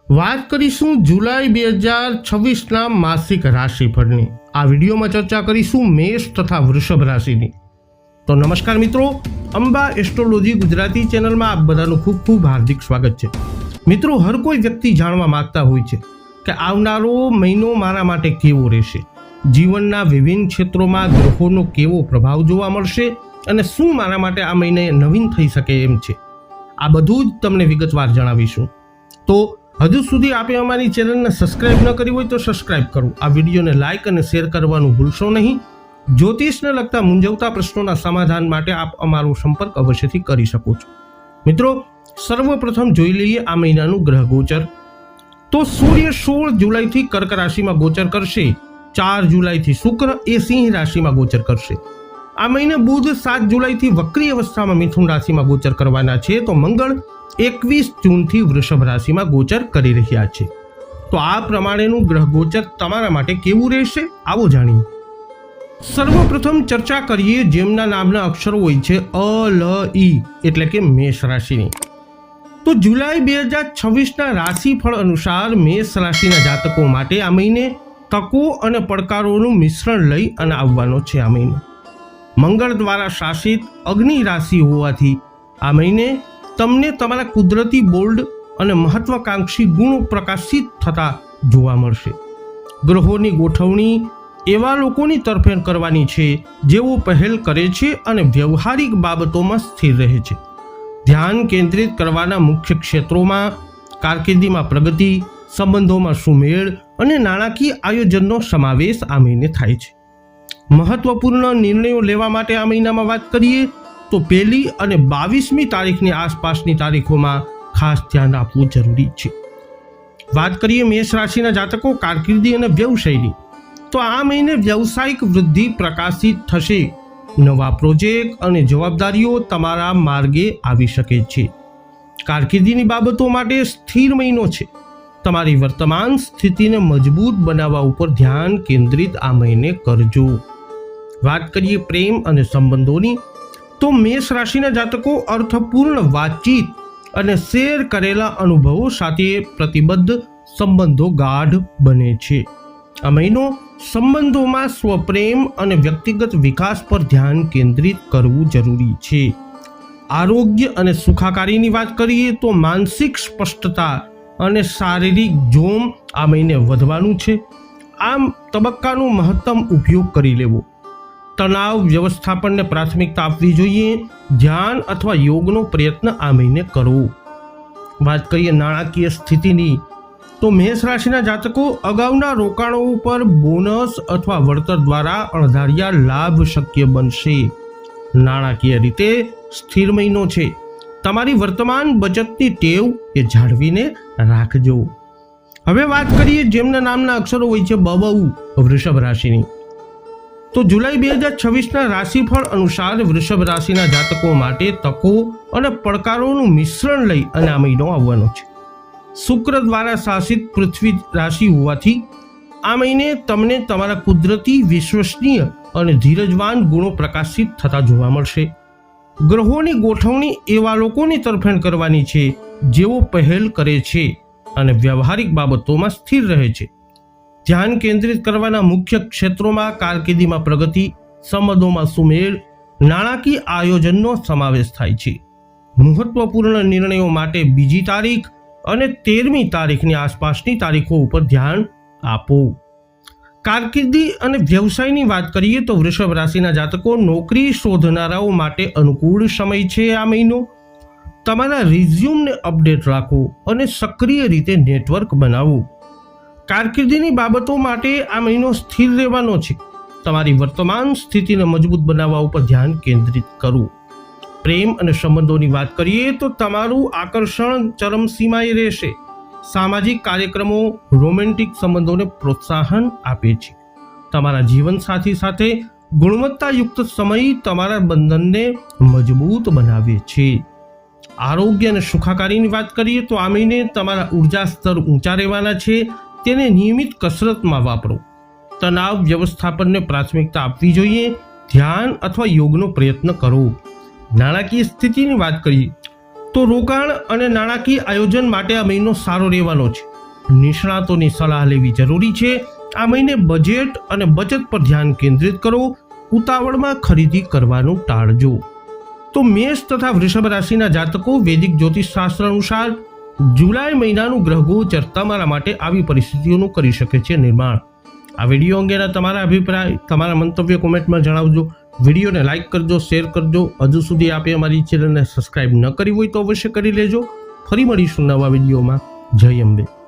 વાત કરીશું જુલાઈ 2026ના માસિક રાશિફળની। આ વિડીયોમાં ચર્ચા કરીશું મેષ તથા વૃષભ રાશિની। તો નમસ્કાર મિત્રો, અંબા એસ્ટ્રોલોજી ગુજરાતી ચેનલમાં આપ બધાનું ખૂબ ખૂબ હાર્દિક સ્વાગત છે। મિત્રો, હર કોઈ વ્યક્તિ જાણવા માંગતા હોય છે કે આવનારો મહિનો મારા માટે કેવો રહેશે, જીવનના વિભિન્ન ક્ષેત્રોમાં ગ્રહોનો કેવો પ્રભાવ જોવા મળશે અને શું મારા માટે આ મહિને નવીન થઈ શકે એમ છે। આ બધું જ તમને વિગતવાર જણાવીશું। તો હજુ સુધી આપે અમારી ચેનલને સબસ્ક્રાઇબ ન કરી હોય તો સબસ્ક્રાઇબ કરો, આ વિડીયોને લાઇક અને શેર કરવાનું ભૂલશો નહીં। જ્યોતિષને લગતા મૂંઝવતા પ્રશ્નોના સમાધાન માટે આપ અમારો સંપર્ક અવશ્યથી કરી શકો છો। મિત્રો, સર્વપ્રથમ જોઈ લઈએ આ મહિનાનું ગ્રહ ગોચર। તો સૂર્ય 16 જુલાઈથી કર્ક રાશિમાં ગોચર કરશે, 4 જુલાઈથી શુક્ર એ સિંહ રાશિમાં ગોચર કરશે। આ મહિને બુધ 7 જુલાઈથી વક્રી અવસ્થામાં મિથુન રાશિમાં ગોચર કરવાના છે, તો મંગળ 21 જૂનથી વૃષભ રાશિમાં ગોચર કરી રહ્યા છે। તો આ પ્રમાણેનું ગ્રહ ગોચર તમારા માટે કેવું રહેશે, આવો જાણીએ। સર્વપ્રથમ ચર્ચા કરીએ જેમના નામના અક્ષરો હોય છે અ, લ, ઈ એટલે કે મેષ રાશિની। તો જુલાઈ 2026ના રાશિફળ અનુસાર મેષ રાશિના જાતકો માટે આ મહિને તકો અને પડકારોનું મિશ્રણ લઈ અને આવવાનો છે। આ મહિનો મંગળ દ્વારા શાસિત અગ્નિ રાશિ હોવાથી આ મહિને તમને તમારા કુદરતી બોલ્ડ અને મહત્વાકાંક્ષી ગુણો પ્રકાશિત થતા જોવા મળશે। ગ્રહોની ગોઠવણી એવા લોકોની તરફેણ કરવાની છે જેઓ પહેલ કરે છે અને વ્યવહારિક બાબતોમાં સ્થિર રહે છે। ધ્યાન કેન્દ્રિત કરવાના મુખ્ય ક્ષેત્રોમાં કારકિર્દીમાં પ્રગતિ, સંબંધોમાં સુમેળ અને નાણાકીય આયોજનનો સમાવેશ આ મહિને થાય છે। મહત્વપૂર્ણ નિર્ણયો લેવા માટે આ મહિનામાં વાત કરીએ તો 1 અને 22મી તારીખની આસપાસની તારીખોમાં ખાસ ધ્યાન આપવું જરૂરી છે। વાત કરીએ મેષ રાશિના જાતકો કારકિર્દી અને વ્યવસાયની, તો આ મહિને વ્યવસાયિક વૃદ્ધિ પ્રકાશિત થશે। નવા પ્રોજેક્ટ અને જવાબદારીઓ તમારા માર્ગે આવી શકે છે। કારકિર્દીની બાબતો માટે સ્થિર મહિનો છે। તમારી વર્તમાન સ્થિતિને મજબૂત બનાવવા ઉપર ધ્યાન કેન્દ્રિત આ મહિને કરજો। વાત કરીએ પ્રેમ અને સંબંધોની, તો મેષ રાશિના જાતકો અર્થપૂર્ણ વાતચીત અને શેર કરેલા અનુભવો સાથે પ્રતિબદ્ધ સંબંધો ગાઢ બને છે। આ મહિનો સંબંધોમાં સ્વપ્રેમ અને વ્યક્તિગત વિકાસ પર ધ્યાન કેન્દ્રિત કરવું જરૂરી છે। આરોગ્ય અને સુખાકારીની વાત કરીએ તો માનસિક સ્પષ્ટતા અને શારીરિક જોમ આ મહિને વધવાનું છે। આમ તબક્કાનો મહત્તમ ઉપયોગ કરી લેવો। તણાવ વ્યવસ્થાપનને પ્રાથમિકતા આપવી જોઈએ। ધ્યાન અથવા યોગનો પ્રયત્ન આ મહિને કરવો। વાત કરીએ નાણાકીય સ્થિતિની, તો મેષ રાશિના જાતકો અગાઉના રોકાણો ઉપર બોનસ અથવા વળતર દ્વારા અણધાર્યા લાભ શક્ય બનશે। નાણાકીય રીતે સ્થિર મહિનો છે। તમારી વર્તમાન બચતની ટેવ એ જાળવીને રાખજો। હવે વાત કરીએ જેમના નામના અક્ષરો હોય છે બ, વૃષભ રાશિની। તો જુલાઈ 2026ના રાશિફળ અનુસાર વૃષભ રાશિના જાતકો માટે તકો અને પડકારોનું મિશ્રણ લઈ અને આ મહિનો આવવાનો છે। શુક્ર દ્વારા શાસિત પૃથ્વી રાશિ હોવાથી આ મહિને તમને તમારા કુદરતી, વિશ્વસનીય અને ધીરજવાન ગુણો પ્રકાશિત થતા જોવા મળશે। ગ્રહોની ગોઠવણી એવા લોકોની તરફેણ કરવાની છે જેઓ પહેલ કરે છે અને વ્યવહારિક બાબતોમાં સ્થિર રહે છે। ધ્યાન કેન્દ્રિત કરવાના મુખ્ય ક્ષેત્રોમાં કારકિર્દીમાં પ્રગતિ, સંબંધોમાં સુમેળ, નાણાકીય આયોજનનો સમાવેશ થાય છે। મહત્વપૂર્ણ નિર્ણયો માટે 2જી તારીખ અને 13મી તારીખની આસપાસની તારીખો ઉપર ધ્યાન આપો। કારકિર્દી અને વ્યવસાયની વાત કરીએ તો વૃષભ રાશિના જાતકો નોકરી શોધનારાઓ માટે અનુકૂળ સમય છે। આ મહિનો તમારા રિઝ્યુમને અપડેટ રાખો અને સક્રિય રીતે નેટવર્ક બનાવો। કારકિર્દીની બાબતો માટે આ મહિનો સ્થિર રહેવાનો છે। તમારી વર્તમાન સ્થિતિને મજબૂત બનાવવા ઉપર ધ્યાન કેન્દ્રિત કરો। પ્રેમ અને સંબંધોની વાત કરીએ તો તમારું આકર્ષણ ચરમસીમાએ રહેશે। સામાજિક કાર્યક્રમો રોમેન્ટિક સંબંધોને પ્રોત્સાહન આપે છે। તમારા જીવનસાથી સાથે ગુણવત્તાયુક્ત સમય તમારા બંધનને મજબૂત બનાવે છે। આરોગ્ય અને સુખાકારીની વાત કરીએ તો આ મહિને તમારા ઉર્જા સ્તર ઊંચા રહેવાના છે। તેને નિયમિત કસરતમાં વાપરો। તણાવ વ્યવસ્થાપનને પ્રાથમિકતા આપવી જોઈએ। ધ્યાન અથવા યોગનો પ્રયત્ન કરો। નાણાકીય સ્થિતિની વાત કરીએ તો રોકાણ અને નાણાકીય આયોજન માટે આ મહિનો સારો રહેવાનો છે। નિષ્ણાતોની સલાહ લેવી જરૂરી છે. આ મહિને બજેટ અને બચત પર ધ્યાન કેન્દ્રિત કરો. ઉતાવળમાં ખરીદી કરવાનું ટાળજો. તો મેષ તથા વૃષભ રાશિના જાતકો, વૈદિક જ્યોતિષ શાસ્ત્ર અનુસાર જુલાઈ મહિનાનું ગ્રહ ગોચર તમારા માટે આવી પરિસ્થિતિઓનું કરી શકે છે નિર્માણ. આ વિડીયો અંગેના તમારા અભિપ્રાય, તમારા મંતવ્ય કોમેન્ટમાં જણાવજો. વિડીયોને લાઇક કરજો, શેર કરજો. હજુ સુધી આપે અમારી ચેનલને સબસ્ક્રાઇબ ન કરી હોય તો અવશ્ય કરી લેજો. ફરી મળીશું નવા વિડીયોમાં. જય અંબે.